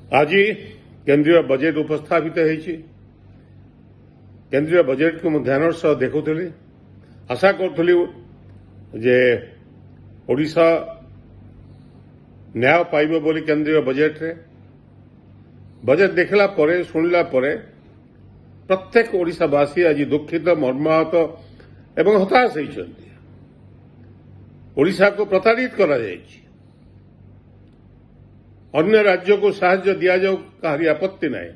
आज केंद्रीय बजेट उपस्थापित होती। केंद्रीय बजेट को ध्यान सह देखुली, आशा करुली जे ओडिशा न्याय पाइब बोली केंद्रीय बजेट रे। बजेट देखला परे सुनिला परे प्रत्येक ओडिशावासी आज दुखित मर्माहत एवं हताश होती। ओडिशा को प्रताड़ित करा जायछि। अन्य राज्य को साहाय्य दिया जाऊ कहारी आपत्ति नहीं,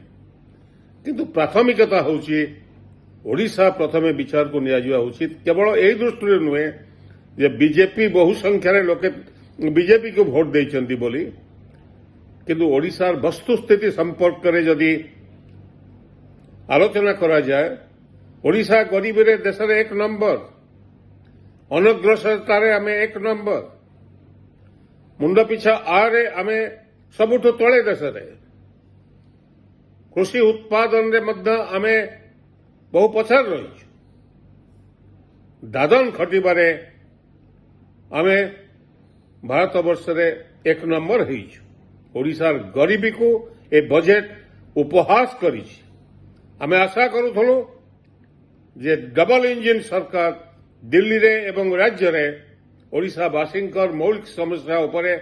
किंतु प्राथमिकता होची ओडिशा प्रथमे विचार को निया उचित। केवल यही दृष्टि नुहे जे बीजेपी बहु संख्यार लोके बीजेपी को भोट देइछंती बोली, किंतु ओडिशार वस्तुस्थिति संपर्क में जदि आलोचना करा जाए, ओडिशा गरीबी रे देश रे 1 नंबर, अनग्रसरतार आमे 1 नंबर, मुंड पिछा आरे आमे सबुठ तले देश रे, कृषि उत्पादन रे मध्य आमे बहु पछार रही, दादन खटिबारे आमे भारत वर्ष रे 1 नंबर होई। ओडिशार गरीबी को ए बजेट उपहास करी। आमे आशा करूथलु जे डबल इंजिन सरकार दिल्ली रे एवं राज्य रे ओडिशावासींकर मौलिक समस्या उपरे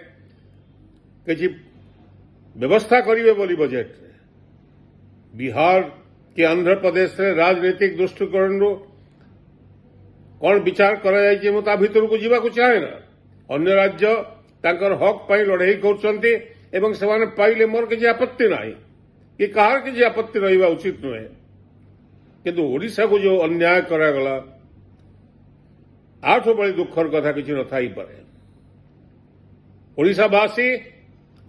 किछि व्यवस्था करिवे बोली बजेट रे। बिहार कि आंध्र प्रदेश रे राजनीतिक दृष्टिकोण कौन विचार करा जायछि मु ता भितर को जीवा को चाहे ना। अन्य राज्य तांकर हक पाई लड़ाई करछंती एवं सेमाने पाइले मोर किछि आपत्ति नाही, कि कहार किछि आपत्ति रहिबा उचित नुहे, किंतु ओडिशा को जो अन्याय करा गला आठो बड़ी दुखर कथा किछि न थाई पारे। ओडिशावासी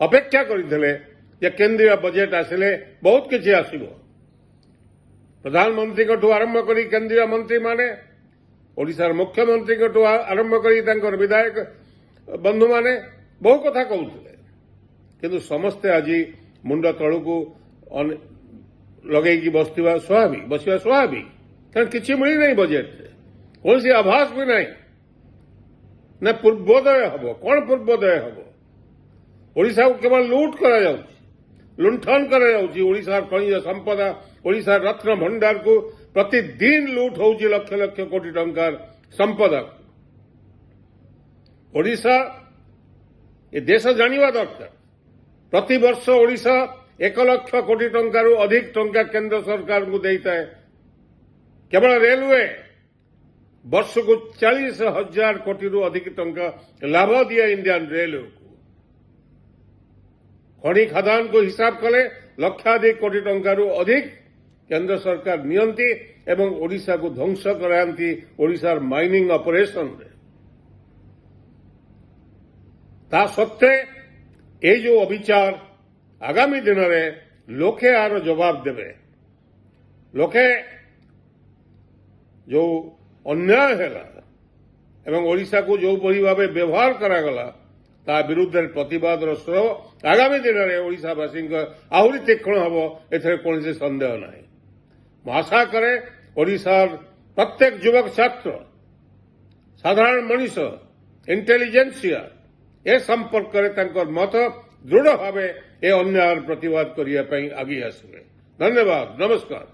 अपेक्षा करिथिले जे केंद्रीय बजेट आसिले बहुत किछि आसिबो। प्रधानमंत्री को आरंभ करी केंद्रीय मंत्री माने, ओडिशार मुख्यमंत्री को आरंभ करी तांकर विधायक बंधु माने बहु कथा कहउथिले, किंतु समस्ते आज मुंड तळुकु लगेगी बसिवा स्वाभाविक, कारण किछि मिली नहीं बजेट रे, कौन सी आभास भी नहीं ना पूर्वोदय हबो। कौन पूर्वोदय हबो? ओडिशा को केवल लूट करा जाउछि, लुंठन करा जाउछि। ओडिशार खनिज संपदा, ओडिशार रत्न भंडार को प्रतिदिन लूट होउछि लक्ष लक्ष कोटी टंकार संपदा। ओडिशा ए देश जानिवा दरकार, प्रति वर्ष ओडिशा 1 लाख कोटी टंकारु अधिक टंका केंद्र सरकार को देता है। केवल रेलवे वर्ष को 40,000 कोटी रु अधिक टंका लाभ दिया इंडियन रेलवे को। खड़ी खदान को हिसाब कले लक्षाधिक कोटी टंकारु अधिक केंद्र सरकार नियंती एवं ओडिशा को ध्वंस कराती ओडिशार माइनिंग ऑपरेशन रे। ता सत्वे ये जो अविचार आगामी दिन में लोके आर जवाब देवे। लोके जो अन्याय है एवं ओडिशा को जो बड़ी भाव व्यवहार करागला ता विरुद्ध प्रतिवाद स्वर आगामी दिन में ओडिशावासी आहरी तीक्ष्ण हम एथरे कौन सन्देह ना। आशा करे ओडिशार प्रत्येक युवक छात्र, साधारण मनीष, इंटेलिजेंसिया ए संपर्क में मत दृढ़ भाव ए अन्याय प्रतिवाद करने आगे आसवे। धन्यवाद, नमस्कार।